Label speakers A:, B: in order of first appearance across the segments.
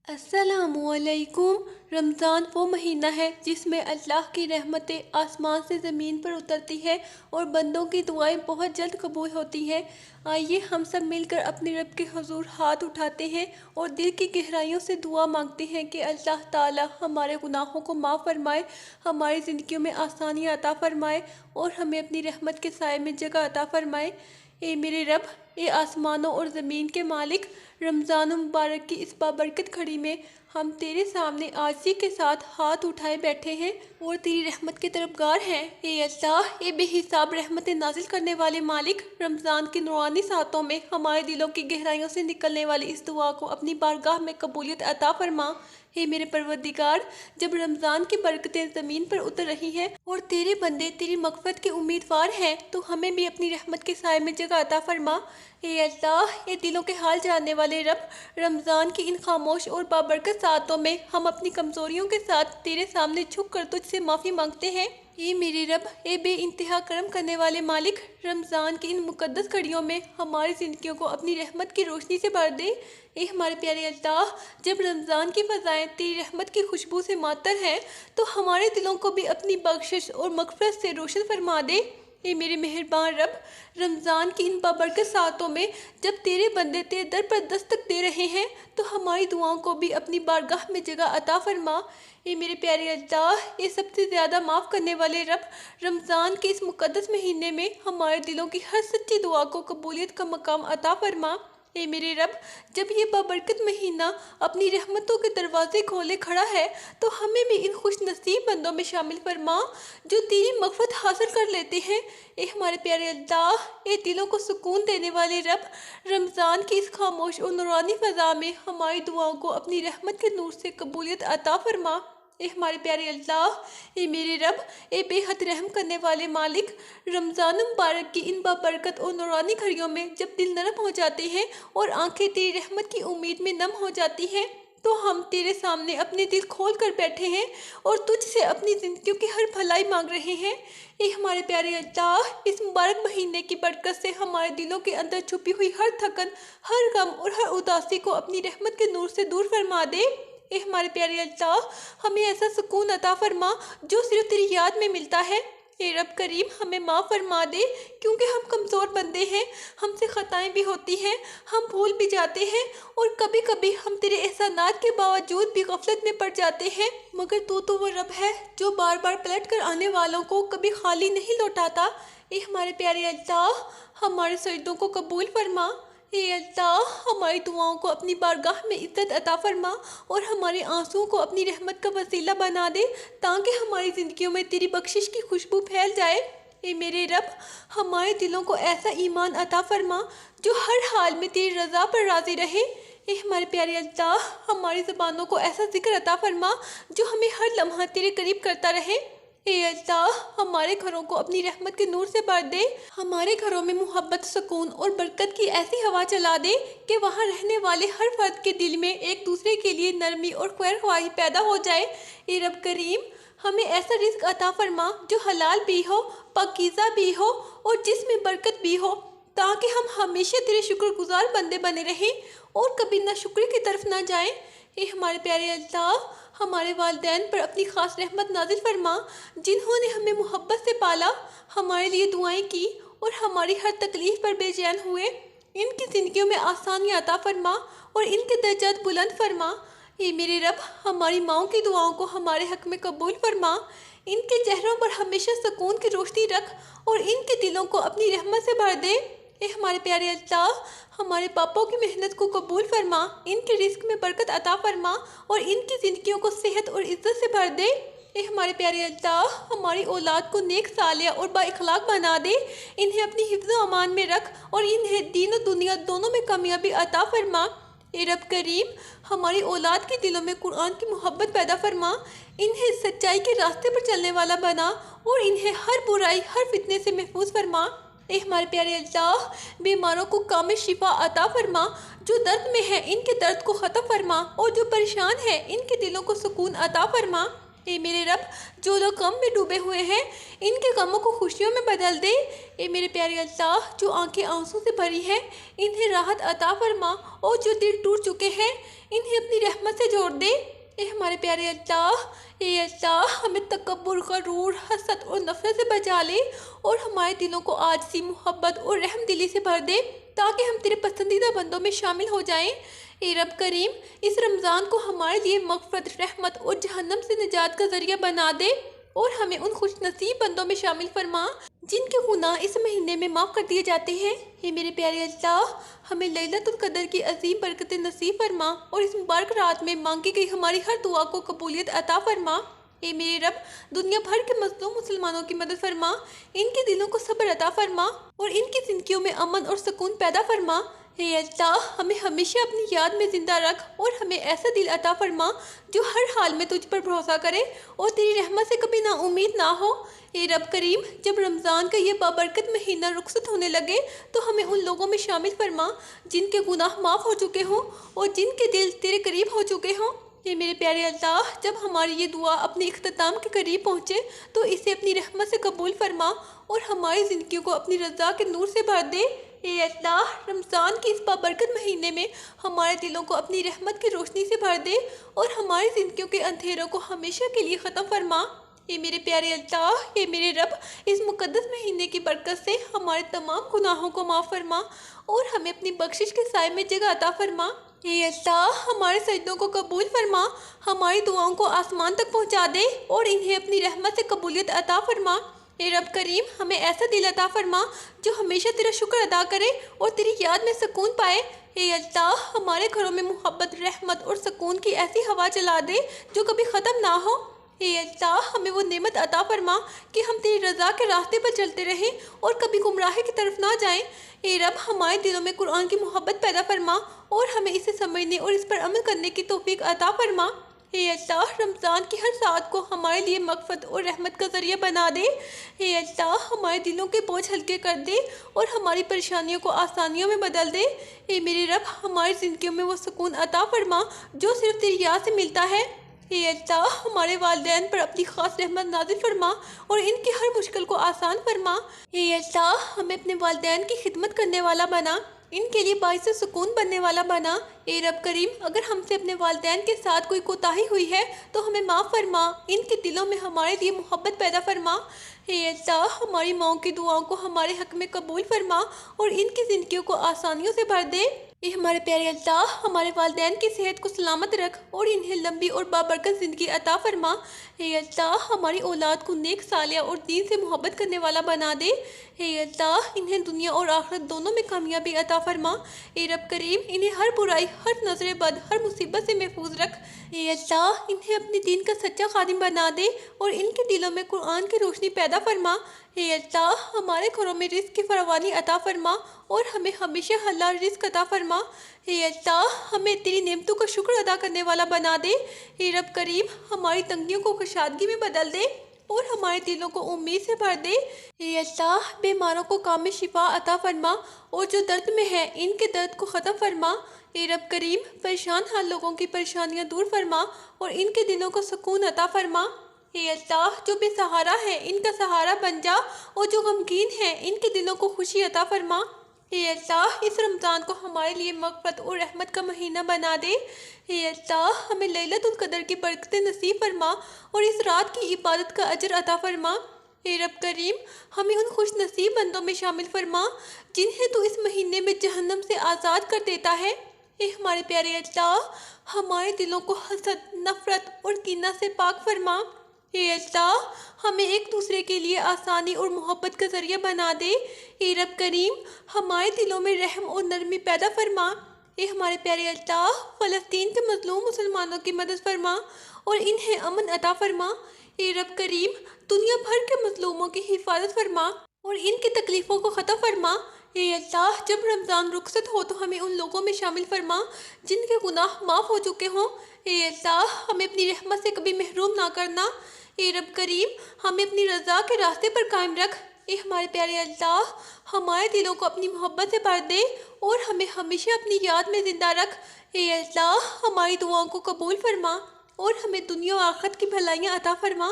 A: السلام علیکم۔ رمضان وہ مہینہ ہے جس میں اللہ کی رحمتیں آسمان سے زمین پر اترتی ہے اور بندوں کی دعائیں بہت جلد قبول ہوتی ہیں۔ آئیے ہم سب مل کر اپنے رب کے حضور ہاتھ اٹھاتے ہیں اور دل کی گہرائیوں سے دعا مانگتے ہیں کہ اللہ تعالی ہمارے گناہوں کو معاف فرمائے، ہماری زندگیوں میں آسانیاں عطا فرمائے اور ہمیں اپنی رحمت کے سائے میں جگہ عطا فرمائے۔ اے میرے رب، اے آسمانوں اور زمین کے مالک، رمضان مبارک کی اس بابرکت گھڑی میں ہم تیرے سامنے عاجزی کے ساتھ ہاتھ اٹھائے بیٹھے ہیں اور تیری رحمت کے طلبگار ہیں۔ اے اللہ، اے بے حساب رحمت نازل کرنے والے مالک، رمضان کی نورانی ساعتوں میں ہمارے دلوں کی گہرائیوں سے نکلنے والی اس دعا کو اپنی بارگاہ میں قبولیت عطا فرما۔ اے میرے پروردگار، جب رمضان کی برکتیں زمین پر اتر رہی ہیں اور تیرے بندے تیری مغفرت کے امیدوار ہیں تو ہمیں بھی اپنی رحمت کے سائے میں جگہ عطا فرما۔ اے اللہ، اے دلوں کے حال جاننے والے رب، رمضان کی ان خاموش اور بابرکت ساعتوں میں ہم اپنی کمزوریوں کے ساتھ تیرے سامنے جھک کر تجھ سے معافی مانگتے ہیں۔ اے میرے رب، اے بے انتہا کرم کرنے والے مالک، رمضان کی ان مقدس گھڑیوں میں ہماری زندگیوں کو اپنی رحمت کی روشنی سے بھر دے۔ اے ہمارے پیارے اللہ، جب رمضان کی فضائیں تیری رحمت کی خوشبو سے معطر ہیں تو ہمارے دلوں کو بھی اپنی بخشش اور مغفرت سے روشن فرما دے۔ اے میرے مہربان رب، رمضان کی ان بابرکت ساعتوں میں جب تیرے بندے تیرے در پر دستک دے رہے ہیں تو ہماری دعاؤں کو بھی اپنی بارگاہ میں جگہ عطا فرما۔ اے میرے پیارے اللہ، اے سب سے زیادہ معاف کرنے والے رب، رمضان کے اس مقدس مہینے میں ہمارے دلوں کی ہر سچی دعا کو قبولیت کا مقام عطا فرما۔ اے میرے رب، جب یہ بابرکت مہینہ اپنی رحمتوں کے دروازے کھولے کھڑا ہے تو ہمیں بھی ان خوش نصیب بندوں میں شامل فرما جو تیری مغفرت حاصل کر لیتے ہیں۔ اے ہمارے پیارے اللہ، اے دلوں کو سکون دینے والے رب، رمضان کی اس خاموش اور نورانی فضا میں ہماری دعاؤں کو اپنی رحمت کے نور سے قبولیت عطا فرما۔ اے ہمارے پیارے اللہ، اے میرے رب، اے بے حد رحم کرنے والے مالک، رمضان مبارک کی ان بابرکت اور نورانی گھڑیوں میں جب دل نرم ہو جاتے ہیں اور آنکھیں تیری رحمت کی امید میں نم ہو جاتی ہیں تو ہم تیرے سامنے اپنے دل کھول کر بیٹھے ہیں اور تجھ سے اپنی زندگیوں کی ہر بھلائی مانگ رہے ہیں۔ اے ہمارے پیارے اللہ، اس مبارک مہینے کی برکت سے ہمارے دلوں کے اندر چھپی ہوئی ہر تھکن، ہر غم اور ہر اداسی کو اپنی رحمت کے نور سے دور فرما دے۔ اے ہمارے پیارے اللہ، ہمیں ایسا سکون عطا فرما جو صرف تیری یاد میں ملتا ہے۔ اے رب کریم، ہمیں معاف فرما دے کیونکہ ہم کمزور بندے ہیں، ہم سے خطائیں بھی ہوتی ہیں، ہم بھول بھی جاتے ہیں اور کبھی کبھی ہم تیرے احسانات کے باوجود بھی غفلت میں پڑ جاتے ہیں، مگر تو وہ رب ہے جو بار بار پلٹ کر آنے والوں کو کبھی خالی نہیں لوٹاتا۔ اے ہمارے پیارے اللہ، ہمارے سجدوں کو قبول فرما۔ اے اللہ، ہماری دعاؤں کو اپنی بارگاہ میں عزت عطا فرما اور ہمارے آنسوؤں کو اپنی رحمت کا وسیلہ بنا دے تاکہ ہماری زندگیوں میں تیری بخشش کی خوشبو پھیل جائے۔ اے میرے رب، ہمارے دلوں کو ایسا ایمان عطا فرما جو ہر حال میں تیری رضا پر راضی رہے۔ اے ہمارے پیارے اللہ، ہماری زبانوں کو ایسا ذکر عطا فرما جو ہمیں ہر لمحہ تیرے قریب کرتا رہے۔ اے اللہ، ہمارے گھروں کو اپنی رحمت کے نور سے بھر دے، ہمارے گھروں میں محبت، سکون اور برکت کی ایسی ہوا چلا دے کہ وہاں رہنے والے ہر فرد کے دل میں ایک دوسرے کے لیے نرمی اور خیر خواہی پیدا ہو جائے۔ اے رب کریم، ہمیں ایسا رزق عطا فرما جو حلال بھی ہو، پاکیزہ بھی ہو اور جس میں برکت بھی ہو تاکہ ہم ہمیشہ تیرے شکر گزار بندے بنے رہیں اور کبھی ناشکری کی طرف نہ جائیں۔ اے ہمارے پیارے اللہ، ہمارے والدین پر اپنی خاص رحمت نازل فرما جنہوں نے ہمیں محبت سے پالا، ہمارے لیے دعائیں کی اور ہماری ہر تکلیف پر بے چین ہوئے۔ ان کی زندگیوں میں آسانی عطا فرما اور ان کے درجات بلند فرما۔ اے میرے رب، ہماری ماؤں کی دعاؤں کو ہمارے حق میں قبول فرما، ان کے چہروں پر ہمیشہ سکون کی روشنی رکھ اور ان کے دلوں کو اپنی رحمت سے بھر دے۔ اے ہمارے پیارے اللہ، ہمارے پاپوں کی محنت کو قبول فرما، ان کے رزق میں برکت عطا فرما اور ان کی زندگیوں کو صحت اور عزت سے بھر دے۔ اے ہمارے پیارے اللہ، ہماری اولاد کو نیک صالح اور با اخلاق بنا دے، انہیں اپنی حفظ و امان میں رکھ اور انہیں دین و دنیا دونوں میں کامیابی عطا فرما۔ اے رب کریم، ہماری اولاد کے دلوں میں قرآن کی محبت پیدا فرما، انہیں سچائی کے راستے پر چلنے والا بنا اور انہیں ہر برائی، ہر فتنے سے محفوظ فرما۔ اے ہمارے پیارے اللہ، بیماروں کو کامل شفا عطا فرما، جو درد میں ہیں ان کے درد کو ختم فرما اور جو پریشان ہیں ان کے دلوں کو سکون عطا فرما۔ اے میرے رب، جو لوگ غم میں ڈوبے ہوئے ہیں ان کے غموں کو خوشیوں میں بدل دے۔ اے میرے پیارے اللہ، جو آنکھیں آنسوں سے بھری ہیں انہیں راحت عطا فرما اور جو دل ٹوٹ چکے ہیں انہیں اپنی رحمت سے جھوڑ دے۔ اے ہمارے پیارے اللہ، اے اللہ ہمیں تکبر، غرور، حسد اور نفرت سے بچا لے اور ہمارے دلوں کو عاجزی، محبت اور رحم دلی سے بھر دے تاکہ ہم تیرے پسندیدہ بندوں میں شامل ہو جائیں۔ اے رب کریم، اس رمضان کو ہمارے لیے مغفرت، رحمت اور جہنم سے نجات کا ذریعہ بنا دے اور ہمیں ان خوش نصیب بندوں میں شامل فرما جن کے گناہ اس مہینے میں معاف کر دیے جاتے ہیں۔ اے میرے پیارے اللہ، ہمیں لیلۃ القدر کی عظیم برکت نصیب فرما اور اس مبارک رات میں مانگی گئی ہماری ہر دعا کو قبولیت عطا فرما۔ اے میرے رب، دنیا بھر کے مظلوم مسلمانوں کی مدد فرما، ان کے دلوں کو صبر عطا فرما اور ان کی زندگیوں میں امن اور سکون پیدا فرما۔ اے اللہ، ہمیں ہمیشہ اپنی یاد میں زندہ رکھ اور ہمیں ایسا دل عطا فرما جو ہر حال میں تجھ پر بھروسہ کرے اور تیری رحمت سے کبھی نا امید نہ ہو۔ اے رب کریم، جب رمضان کا یہ بابرکت مہینہ رخصت ہونے لگے تو ہمیں ان لوگوں میں شامل فرما جن کے گناہ معاف ہو چکے ہوں اور جن کے دل تیرے قریب ہو چکے ہوں۔ اے میرے پیارے اللہ، جب ہماری یہ دعا اپنے اختتام کے قریب پہنچے تو اسے اپنی رحمت سے قبول فرما اور ہماری زندگیوں کو اپنی رضا کے نور سے بھر دے۔ اے اللہ، رمضان کی اس بابرکت مہینے میں ہمارے دلوں کو اپنی رحمت کی روشنی سے بھر دے اور ہماری زندگیوں کے اندھیروں کو ہمیشہ کے لیے ختم فرما۔ اے میرے پیارے اللہ، اے میرے رب، اس مقدس مہینے کی برکت سے ہمارے تمام گناہوں کو معاف فرما اور ہمیں اپنی بخشش کے سائے میں جگہ عطا فرما۔ اے اللہ، ہمارے سجدوں کو قبول فرما، ہماری دعاؤں کو آسمان تک پہنچا دے اور انہیں اپنی رحمت سے قبولیت عطا فرما۔ اے رب کریم، ہمیں ایسا دل عطا فرما جو ہمیشہ تیرا شکر ادا کرے اور تیری یاد میں سکون پائے۔ اے اللہ، ہمارے گھروں میں محبت، رحمت اور سکون کی ایسی ہوا چلا دے جو کبھی ختم نہ ہو۔ اے اللہ، ہمیں وہ نعمت عطا فرما کہ ہم تیری رضا کے راستے پر چلتے رہیں اور کبھی گمراہی کی طرف نہ جائیں۔ اے رب، ہمارے دلوں میں قرآن کی محبت پیدا فرما اور ہمیں اسے سمجھنے اور اس پر عمل کرنے کی توفیق عطا فرما۔ اے اللہ، رمضان کی ہر ساعت کو ہمارے لیے مغفرت اور رحمت کا ذریعہ بنا دے۔ اے اللہ، ہمارے دلوں کے بوجھ ہلکے کر دے اور ہماری پریشانیوں کو آسانیوں میں بدل دے۔ اے میرے رب، ہماری زندگیوں میں وہ سکون عطا فرما جو صرف تیری یاد سے ملتا ہے۔ اے اللہ، ہمارے والدین پر اپنی خاص رحمت نازل فرما اور ان کی ہر مشکل کو آسان فرما۔ اے اللہ، ہمیں اپنے والدین کی خدمت کرنے والا بنا، ان کے لیے باعث سکون بننے والا بنا۔ اے رب کریم، اگر ہم سے اپنے والدین کے ساتھ کوئی کوتاہی ہوئی ہے تو ہمیں معاف فرما، ان کے دلوں میں ہمارے لیے محبت پیدا فرما۔ اے اللہ، ہماری ماؤں کی دعاؤں کو ہمارے حق میں قبول فرما اور ان کی زندگیوں کو آسانیوں سے بھر دے۔ اے ہمارے پیارے اللہ، ہمارے والدین کی صحت کو سلامت رکھ اور انہیں لمبی اور بابرکت زندگی عطا فرما۔ اے اللہ، ہماری اولاد کو نیک، صالح اور دین سے محبت کرنے والا بنا دے۔ اے اللہ، انہیں دنیا اور آخرت دونوں میں کامیابی عطا فرما۔ اے رب کریم، انہیں ہر برائی، ہر نظر بد، ہر مصیبت سے محفوظ رکھ۔ اے اللہ، انہیں اپنے دین کا سچا خادم بنا دے اور ان کے دلوں میں قرآن کی روشنی پیدا فرما۔ اے اللہ، ہمارے گھروں میں رزق کی فراوانی عطا فرما اور ہمیں ہمیشہ حلال رزق عطا فرما۔ اے اللہ، ہمیں تیری نعمتوں کا شکر ادا کرنے والا بنا دے۔ اے رب کریم، ہماری تنگیوں کو کشادگی میں بدل دے اور ہمارے دلوں کو امید سے بھر دے۔ اے اللہ، بیماروں کو کامل شفا عطا فرما اور جو درد میں ہیں ان کے درد کو ختم فرما۔ اے رب کریم، پریشان حال لوگوں کی پریشانیاں دور فرما اور ان کے دلوں کو سکون عطا فرما۔ اے اللہ، جو بے سہارا ہے ان کا سہارا بن جا اور جو غمگین ہیں ان کے دلوں کو خوشی عطا فرما۔ اے اللہ، اس رمضان کو ہمارے لیے مغفرت اور رحمت کا مہینہ بنا دے۔ اے اللہ، ہمیں لیلۃ القدر کی برکتیں نصیب فرما اور اس رات کی عبادت کا اجر عطا فرما۔ اے رب کریم، ہمیں ان خوش نصیب بندوں میں شامل فرما جنہیں تو اس مہینے میں جہنم سے آزاد کر دیتا ہے۔ اے ہمارے پیارے اللہ، ہمارے دلوں کو حسد، نفرت اور کینہ سے پاک فرما۔ اے اللہ، ہمیں ایک دوسرے کے لیے آسانی اور محبت کا ذریعہ بنا دے۔ اے رب کریم، ہمارے دلوں میں رحم اور نرمی پیدا فرما۔ اے ہمارے پیارے اللہ، فلسطین کے مظلوم مسلمانوں کی مدد فرما اور انہیں امن عطا فرما۔ اے رب کریم، دنیا بھر کے مظلوموں کی حفاظت فرما اور ان کی تکلیفوں کو ختم فرما۔ اے اللہ، جب رمضان رخصت ہو تو ہمیں ان لوگوں میں شامل فرما جن کے گناہ معاف ہو چکے ہوں۔ اے اللہ، ہمیں اپنی رحمت سے کبھی محروم نہ کرنا۔ اے رب کریم، ہمیں اپنی رضا کے راستے پر قائم رکھ۔ اے ہمارے پیارے اللہ، ہمارے دلوں کو اپنی محبت سے بھر دے اور ہمیں ہمیشہ اپنی یاد میں زندہ رکھ۔ اے اللہ، ہماری دعاؤں کو قبول فرما اور ہمیں دنیا و آخرت کی بھلائیاں عطا فرما۔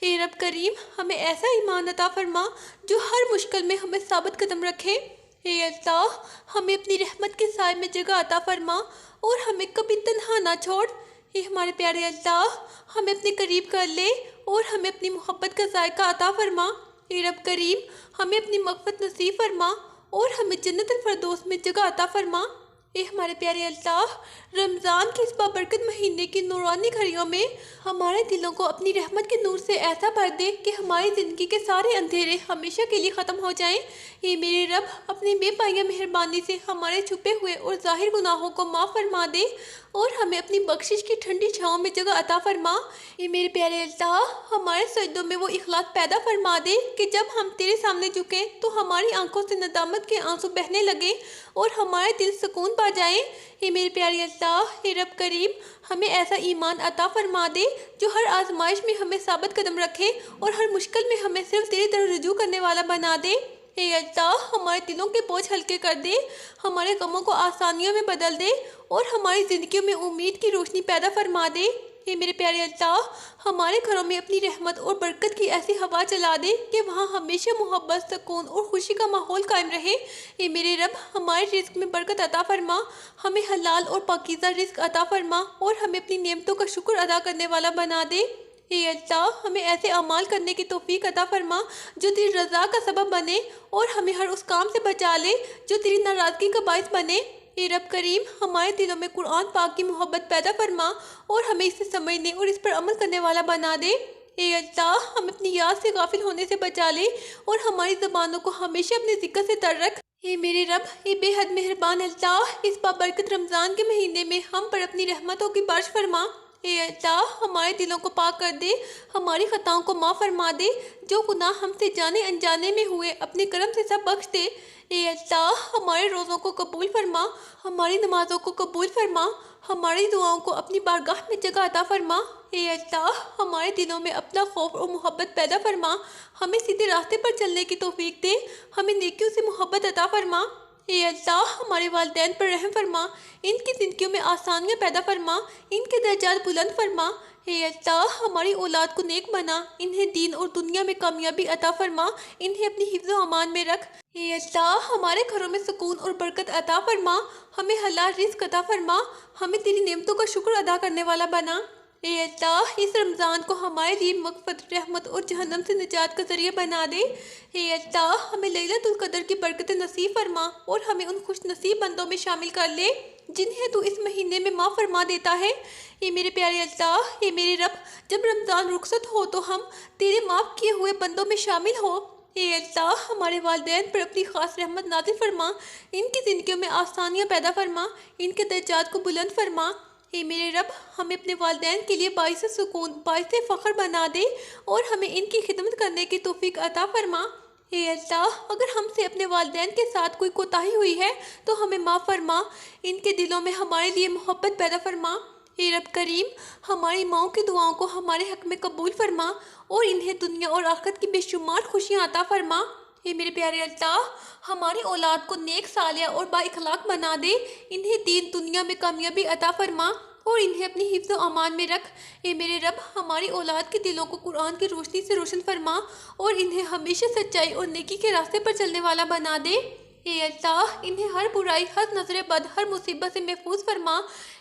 A: اے رب کریم، ہمیں ایسا ایمان عطا فرما جو ہر مشکل میں ہمیں ثابت قدم رکھے۔ اے اللہ، ہمیں اپنی رحمت کے سائے میں جگہ عطا فرما اور ہمیں کبھی تنہا نہ چھوڑ۔ اے ہمارے پیارے اللہ، ہمیں اپنے قریب کر لے اور ہمیں اپنی محبت کا ذائقہ عطا فرما۔ اے رب کریم، ہمیں اپنی مغفرت نصیب فرما اور ہمیں جنت الفردوس میں جگہ عطا فرما۔ اے ہمارے پیارے اللہ، رمضان کے اس بابرکت مہینے کی نورانی گھڑیوں میں ہمارے دلوں کو اپنی رحمت کے نور سے ایسا بھر دے کہ ہماری زندگی کے سارے اندھیرے ہمیشہ کے لیے ختم ہو جائیں۔ اے میرے رب، اپنی بے پائیہ مہربانی سے ہمارے چھپے ہوئے اور ظاہر گناہوں کو معاف فرما دے اور ہمیں اپنی بخشش کی ٹھنڈی چھاؤں میں جگہ عطا فرما۔ اے میرے پیارے اللہ، ہمارے سجدوں میں وہ اخلاص پیدا فرما دے کہ جب ہم تیرے سامنے جھکیں تو ہماری آنکھوں سے ندامت کے آنسو بہنے لگے اور ہمارے دل سکون پا جائیں۔ اے میرے پیارے اللہ، اے رب کریم، ہمیں ایسا ایمان عطا فرما دے جو ہر آزمائش میں ہمیں ثابت قدم رکھے اور ہر مشکل میں ہمیں صرف تیری طرف رجوع کرنے والا بنا دے۔ اے اللہ، ہمارے دلوں کے بوجھ ہلکے کر دے، ہمارے غموں کو آسانیوں میں بدل دے اور ہماری زندگیوں میں امید کی روشنی پیدا فرما دے۔ اے میرے پیارے اللہ، ہمارے گھروں میں اپنی رحمت اور برکت کی ایسی ہوا چلا دے کہ وہاں ہمیشہ محبت، سکون اور خوشی کا ماحول قائم رہے۔ اے میرے رب، ہمارے رزق میں برکت عطا فرما، ہمیں حلال اور پاکیزہ رزق عطا فرما اور ہمیں اپنی نعمتوں کا شکر ادا کرنے والا بنا دے۔ اے اللہ، ہمیں ایسے اعمال کرنے کی توفیق عطا فرما جو تیری رضا کا سبب بنے اور ہمیں ہر اس کام سے بچا لے جو تیری ناراضگی کا باعث بنے۔ اے رب کریم، ہمارے دلوں میں قرآن پاک کی محبت پیدا فرما اور ہمیں اسے سمجھنے اور اس پر عمل کرنے والا بنا دے۔ اے اللہ، ہم اپنی یاد سے غافل ہونے سے بچا لے اور ہماری زبانوں کو ہمیشہ اپنے ذکر سے تر رکھ۔ اے میرے رب، اے بے حد مہربان اللہ، اس بابرکت رمضان کے مہینے میں ہم پر اپنی رحمتوں کی بارش فرما۔ اے اللہ، ہمارے دلوں کو پاک کر دے، ہماری خطاؤں کو معاف فرما دے، جو گناہ ہم سے جانے انجانے میں ہوئے اپنے کرم سے سب بخش دے۔ اے اللہ، ہمارے روزوں کو قبول فرما، ہماری نمازوں کو قبول فرما، ہماری دعاؤں کو اپنی بارگاہ میں جگہ عطا فرما۔ اے اللہ، ہمارے دلوں میں اپنا خوف اور محبت پیدا فرما، ہمیں سیدھے راستے پر چلنے کی توفیق دے، ہمیں نیکیوں سے محبت عطا فرما۔ اے اللہ، ہمارے والدین پر رحم فرما، ان کی زندگیوں میں آسانیاں پیدا فرما، ان کے درجات بلند فرما۔ اے اللہ، ہماری اولاد کو نیک بنا، انہیں دین اور دنیا میں کامیابی عطا فرما، انہیں اپنی حفظ و امان میں رکھ۔ اے اللہ، ہمارے گھروں میں سکون اور برکت عطا فرما، ہمیں حلال رزق عطا فرما، ہمیں تیری نعمتوں کا شکر ادا کرنے والا بنا۔ اے اللہ، اس رمضان کو ہمارے لیے مغفرت، رحمت اور جہنم سے نجات کا ذریعہ بنا دے۔ اے اللہ، ہمیں لیلۃ القدر کی برکت نصیب فرما اور ہمیں ان خوش نصیب بندوں میں شامل کر لے جنہیں تو اس مہینے میں معاف فرما دیتا ہے۔ اے میرے پیارے اللہ، اے میرے رب، جب رمضان رخصت ہو تو ہم تیرے معاف کیے ہوئے بندوں میں شامل ہو۔ اے اللہ، ہمارے والدین پر اپنی خاص رحمت نازل فرما، ان کی زندگیوں میں آسانیاں پیدا فرما، ان کے درجات کو بلند فرما۔ اے میرے رب، ہمیں اپنے والدین کے لیے باعث سکون، باعث فخر بنا دے اور ہمیں ان کی خدمت کرنے کی توفیق عطا فرما۔ اے اللہ، اگر ہم سے اپنے والدین کے ساتھ کوئی کوتاہی ہوئی ہے تو ہمیں معاف فرما، ان کے دلوں میں ہمارے لیے محبت پیدا فرما۔ اے رب کریم، ہماری ماؤں کی دعاؤں کو ہمارے حق میں قبول فرما اور انہیں دنیا اور آخرت کی بے شمار خوشیاں عطا فرما۔ اے میرے پیارے اللہ، ہماری اولاد کو نیک، صالحہ اور با اخلاق بنا دے، انہیں دین دنیا میں کامیابی عطا فرما اور انہیں اپنی حفظ و امان میں رکھ۔ اے میرے رب، ہماری اولاد کے دلوں کو قرآن کی روشنی سے روشن فرما اور انہیں ہمیشہ سچائی اور نیکی کے راستے پر چلنے والا بنا دے۔ اے اللہ، انہیں ہر برائی، ہر نظر بد، ہر مصیبت سے محفوظ فرما،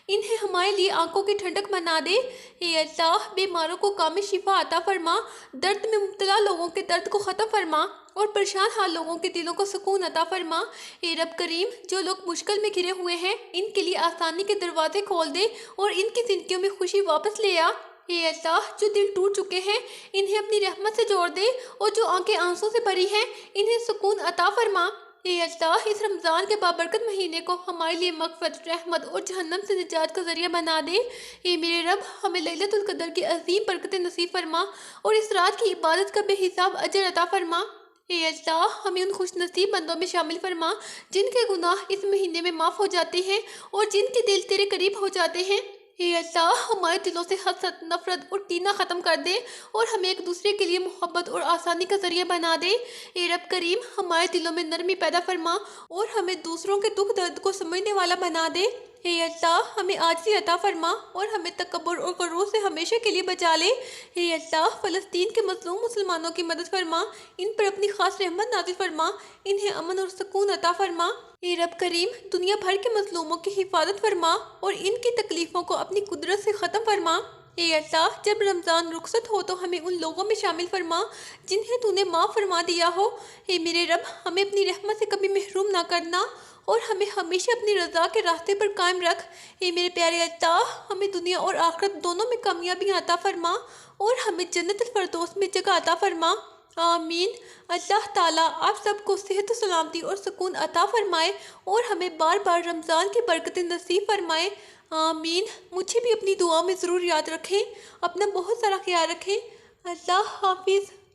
A: انہیں ہمارے لیے آنکھوں کی ٹھنڈک بنا دے۔ اے اللہ، بیماروں کو کامل شفا عطا فرما، درد میں مبتلا لوگوں کے درد کو ختم فرما اور پریشان حال لوگوں کے دلوں کو سکون عطا فرما۔ اے رب کریم، جو لوگ مشکل میں گھرے ہوئے ہیں ان کے لیے آسانی کے دروازے کھول دے اور ان کی زندگیوں میں خوشی واپس لے آ۔ اے اللہ، جو دل ٹوٹ چکے ہیں انہیں اپنی رحمت سے جوڑ دے اور جو آنکھیں آنسوں سے بھری ہیں انہیں سکون عطا فرما۔ اے اللہ، اس رمضان کے بابرکت مہینے کو ہمارے لیے مغفرت، رحمت اور جہنم سے نجات کا ذریعہ بنا دے۔ اے میرے رب، ہمیں لیلۃ القدر کی عظیم برکتیں نصیب فرما اور اس رات کی عبادت کا بے حساب اجر عطا فرما۔ اے اللہ، ہمیں ان خوش نصیب بندوں میں شامل فرما جن کے گناہ اس مہینے میں معاف ہو جاتے ہیں اور جن کے دل تیرے قریب ہو جاتے ہیں۔ اے اللہ، ہمارے دلوں سے حسد، نفرت اور کینہ ختم کر دے اور ہمیں ایک دوسرے کے لیے محبت اور آسانی کا ذریعہ بنا دے۔ اے رب کریم، ہمارے دلوں میں نرمی پیدا فرما اور ہمیں دوسروں کے دکھ درد کو سمجھنے والا بنا دے۔ اے اللہ ہمیں عاجزی عطا فرما اور ہمیں تکبر اور غرور سے ہمیشہ کے لیے بچا لے۔ اے اللہ فلسطین کے مظلوم مسلمانوں کی مدد فرما، ان پر اپنی خاص رحمت نازل فرما، انہیں امن اور سکون عطا فرما۔ اے رب کریم دنیا بھر کے مظلوموں کی حفاظت فرما اور ان کی تکلیفوں کو اپنی قدرت سے ختم فرما۔ اے اللہ جب رمضان رخصت ہو تو ہمیں ان لوگوں میں شامل فرما جنہیں تو نے معاف فرما دیا ہو۔ اے میرے رب ہمیں اپنی رحمت سے کبھی محروم نہ کرنا اور ہمیں ہمیشہ اپنی رضا کے راستے پر قائم رکھ۔ اے میرے پیارے اللہ ہمیں دنیا اور آخرت دونوں میں کامیابی عطا فرما اور ہمیں جنت الفردوس میں جگہ عطا فرما۔ آمین۔ اللہ تعالیٰ آپ سب کو صحت و سلامتی اور سکون عطا فرمائے اور ہمیں بار بار رمضان کی برکتیں نصیب فرمائے۔ آمین۔ مجھے بھی اپنی دعا میں ضرور یاد رکھیں۔ اپنا بہت سارا خیال رکھیں۔ اللہ حافظ۔